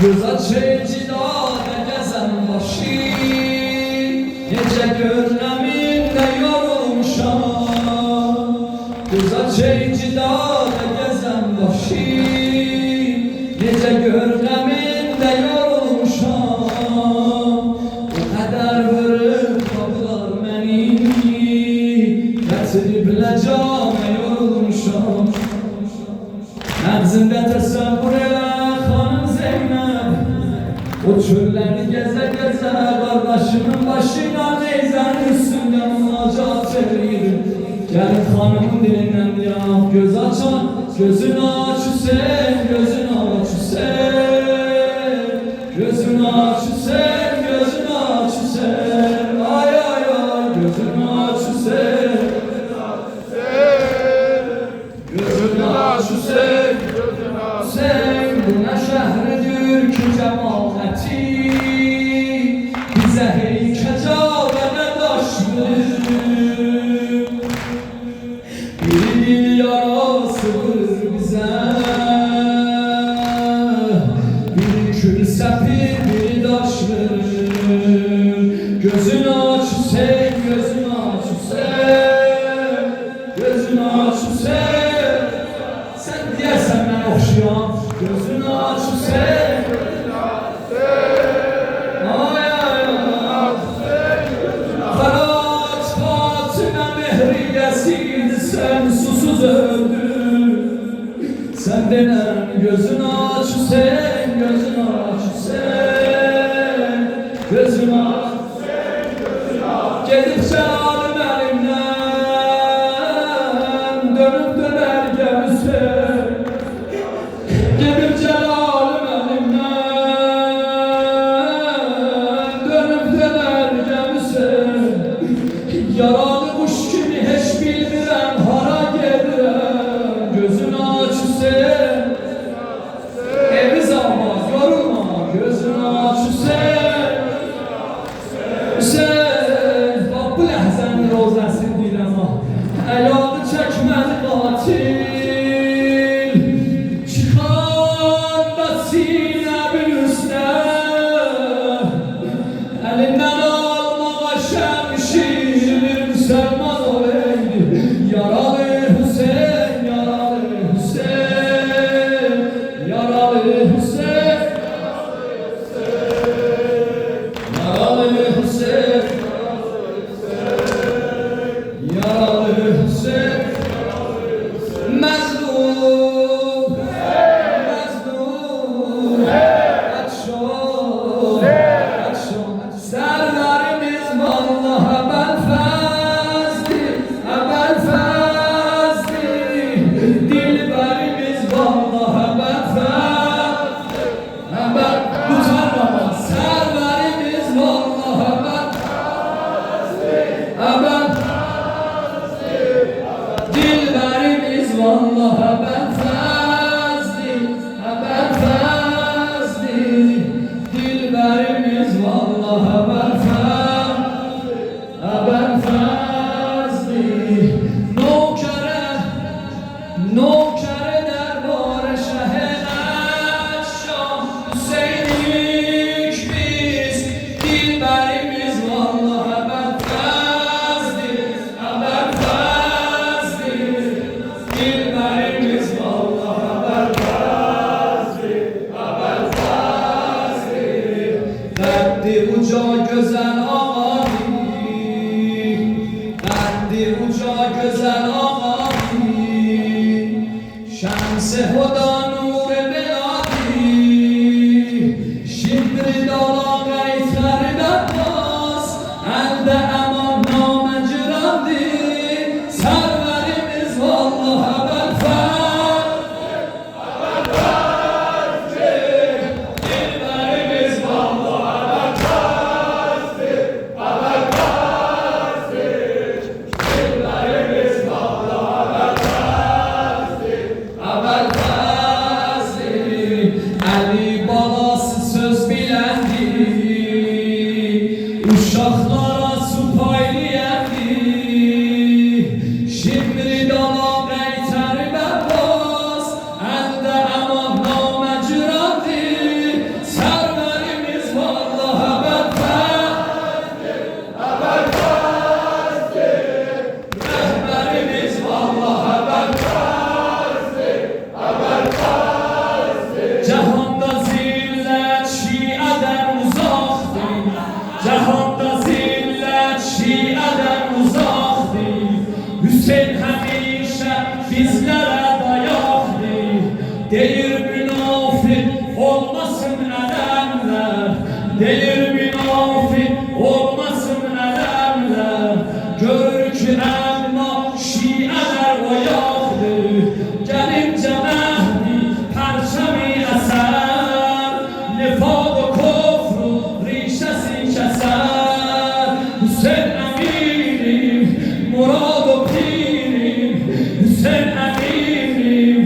Göz açıcı dağda gezen başı, gece gönlümde yorulmuşam. Göz açıcı dağda gezen başı, gece gönlümde yorulmuşam. O kadar vırıp kapılar beni, getirip lecame yorulmuşam. Məğzimdə təsəvvür elə xanım Zeynəb, o çölləri gəzə-gəzə qardaşımın başına neyzənin üstündə münacat edir. Gəlin xanımın dilindən deyək, göz açan, gözünü aç Hüseyin, gözünü aç Hüseyin, gözünü aç Hüseyin, gözünü aç Hüseyin, ay ay ay, gözünü aç Hüseyin, gözünü aç Hüseyin. Sen bu ne şehridir ki cemaati, bize heykecave ne daşdır. Bir dil yarasıdır bize, bir kül sepir bir daş verir. Gözünü aç Hüseyin, gözünü aç Hüseyin, gözünü aç Hüseyin. Sen diyersen ben okşuyan, gözünü aç Hüseyin, ay ay ay, Ferhat Fatime mehri yesildi, sen susuz öldün. Sen denen gözünü aç Hüseyin, gözünü aç Hüseyin, gözünü aç Hüseyin, gözünü aç. Gedikçe alim elimden, dönüp dönerken Hüseyin, gelip celalim elimden, dönüp dönerken Hüseyin. Yaralı kuş gibi hiç bilmirem hara gelirem. Gözünü aç Hüseyin, eviz almaz yorulma, gözünü aç Hüseyin. Hüseyin, bak bu ləhzənin rozəsini deyirəm ha, əladı çəkmədi qatil. Elinden almağa şemşir Müslüman olaydı. Yaralı Hüseyin, yaralı Hüseyin, yaralı Hüseyin, yaralı Hüseyin, yaralı Hüseyin, Mezlum, Mezlum, Serdarimiz vallahi ebelfezdir, ebelfezdir. Dilberimiz vallahi ebelfezdir, utanmama. Serdarimiz vallahi ebelfezdir, ebelfezdir. Dilberimiz vallahi ebelfezdir, ebelfezdir. Dilberimiz vallahi ebelfezdir. Nokere derbare şehre Şam Hüseyinlik biz. Dilberimiz vallahi ebelfezdir, ebelfezdir. Dilberimiz vallahi ebelfezdir, ebelfezdir. Derdi uca güzel ağabey, derdi uca güzel ağabey. Şems-i huda nur beladi, şimdi dala gayta Uşaqlara su paylıyəndi, şimdi dala qeytəri bərbaz, əldə əmam naməcrandı, sərvərimiz vallaha bədbəzdir, rəhbərimiz vallaha bədbəzdir, cəhanda zillət şiədən uzaqdır, cəhanda zillət şiədən uzaqdır, Hüseyn həmişə bizlərə dayaqdır, deyir münafıq olmasın ələmlər, deyir münafıq olmasın ələmlər, görür ki əmma şiələr oyaqdır, gəlincə məhdi pərçəmi əsər, nifaq o kofru rişəsi kəsər, Hüseyn əmirim, murad o pirim, Hüseyn əmirim,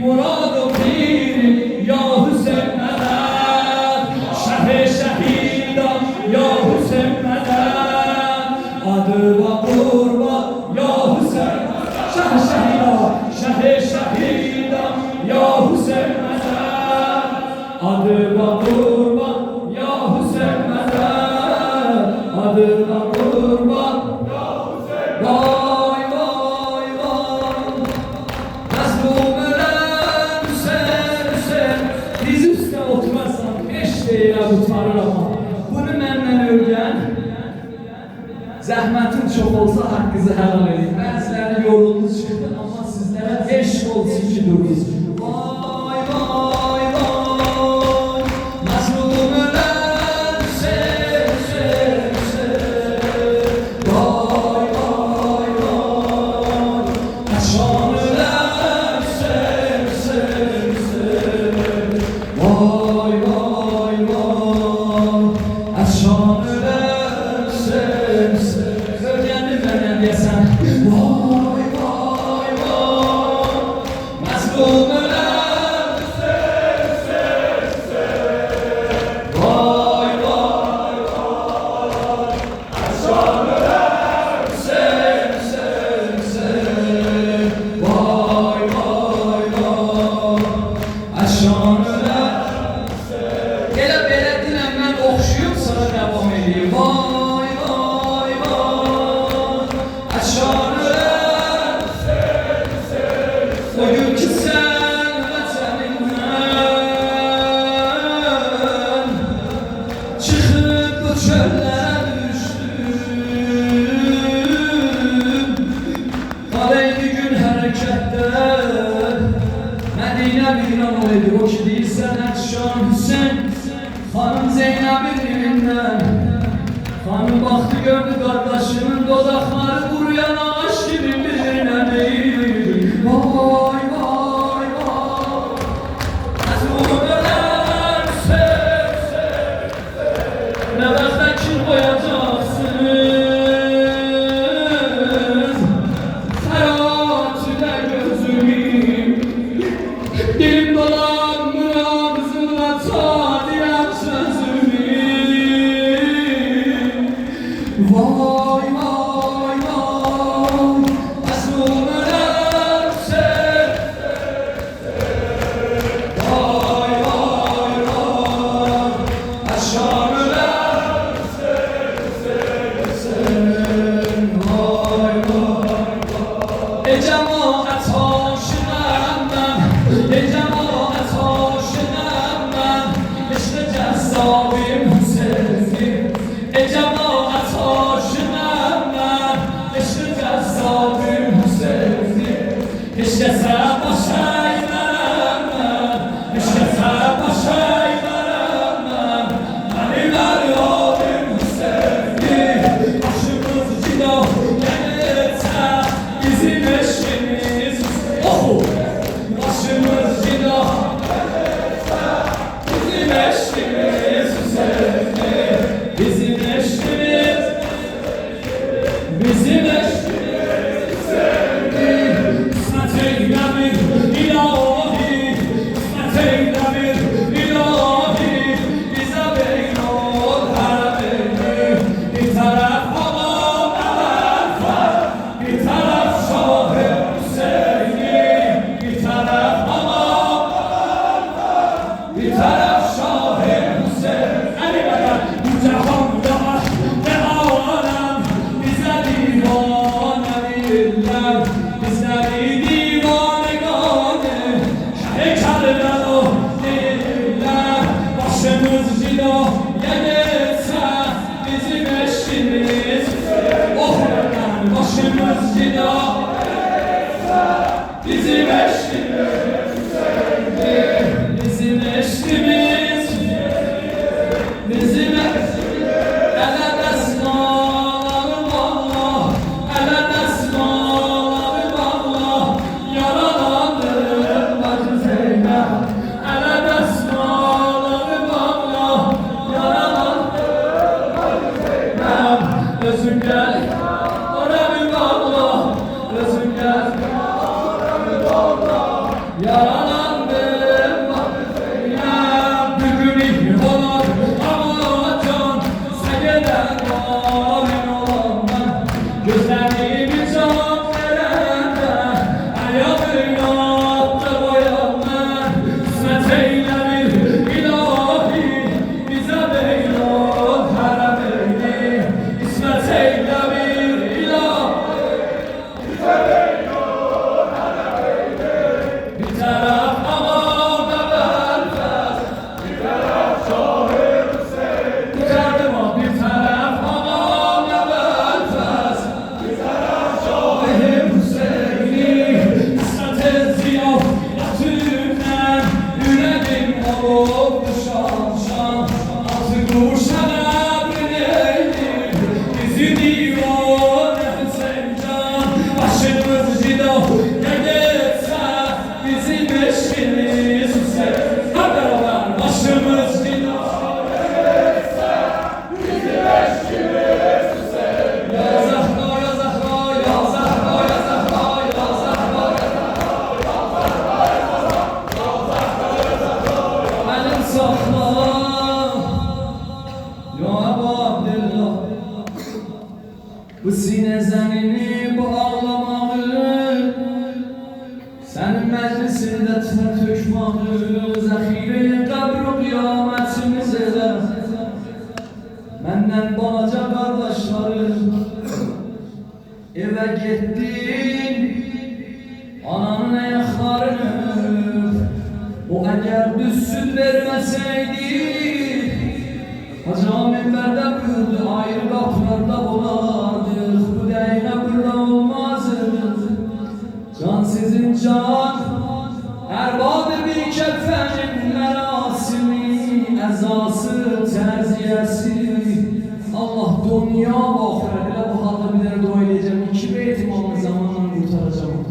murad o pirim, ya Hüseyn mədər, şəhi şəhidam, ya Hüseyn mədər, adı və qurba, ya Hüseyn mədər, şəhi şəhidam, şəhi şəhidam, ya Hüseyn mədər, adı və qurba, ya Hüseyn mədər, adı və qurba, vay vay vay, məzlum ölən Hüseyn, Hüseyn, diz üstə oturarsan, beş deyirəm utanıram, bunu məndən öyrən, zəhmətin çox olsa haqqınızı helal edin, bəziləri yoruldu çıxdı, amma sizlərə eşq olsun ki dururuz. Vay vay vay, məzlum ölən Hüseyn, Hüseyn, Hüseyn, vay vay vay, əşan ölən Hüseyn, Hüseyn, Hüseyn, vay vay vay, əşan ölən Hüseyn, Hüseyn, öyrəndin mənəm deyəsən, vay vay vay, məzlum ölən Hüseyn, Hüseyn, Hüseyn, vay vay vay, əşan ölən Hüseyn, Hüseyn, Hüseyn, vay vay vay, əşan ölən Hüseyn. Elə belə dinəm mən oxşuyum, sonra davam edeyim. Vay vay vay, əşan ölən Hüseyn, Hüseyn, o gün ki sən vətənindən çıxıb bu çöllərə düşdün, qaleydi gün hərəkətdə, Mədinə viran olaydı, o ki deyirsən Əşan Hüseyn, xanım Zeynəbin evindən, xanım baxdı gördü qardaşının dodaqları quruyan ağaç kimi bir-birinə deyir. Vay vay vay, məzlum ölən Hüseyn, Hüseyn, nə vaxtda kim qoyacaqsınız, fəratidə gözümü, dilim dolanmır ağzımla çadirəm sözümü. Vay vay cida bizim eşkimiz, bizim eşkimiz, bizim eşkimiz. Ele desmalarım Allah, ele desmalarım Allah, yaralandım Hacı Zeynep. Ele desmalarım Allah, yaralandım Hacı Zeynep. Özüm gel, oraya bir Allah, özüm gel, oraya bir Allah, yaralandım Hacı Zeynep. Bugün ihvalar ama can, seceden malin olan ben, gözlerimi can verende, ayağıyla da boyan ben. İsmet eyle bir ilahi, bize beylan haremeyni. İsmet eyle bir ilahi, bize beylan haremeyni. Bir taraf aman da belfez, bir taraf Şahı Hüseyin. Bir taraf aman da belfez, bir taraf Şahı Hüseyin'i. İsmet ziyav yatırken yüreğim olup şan şan. Altı kurşana bineyim, bizi divane Hüseyin can. Başımız cida ne geçse bizim eşkimiz Hüseyin. Hep beraber başımız cida ne geçse bizim eşkimiz Hüseyin. Ya Zahra, ya Zahra, ya Zahra, ya Zahra, ya Zahra, ya Zahra. Elim sakla ya Ebu Abdillah, bu sine zemini, bu ağlamağı, senin meclisinde ter tökmağı, zahire kabr kıyametimiz ele. Menden balaca kardeşlerim, eve gittin, ananın ayaklarını, o eğer düz süt vermeseydi, Hacı minberde buyurdu, ayrı kapılarda olardık, bu değne burada olmazdı. Can sizin can, erbabı bir kefenin merasimi, ezası, terziyesi. Allah dünya ve ahirete bu halde bir tane dua edeceğim. 2 beytim Allah zamanla kurtaracağım.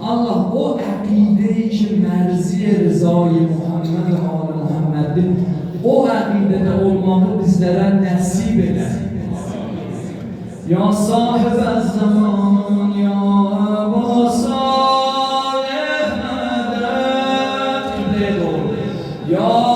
Allah o akideyi ki merziye rızayı Muhammed ve Ali Muhammed'in, o akidede olmağı bizlere nasip eder. Ya sahib zaman, ya Ebu Salih medet, kibleye doğru. Ya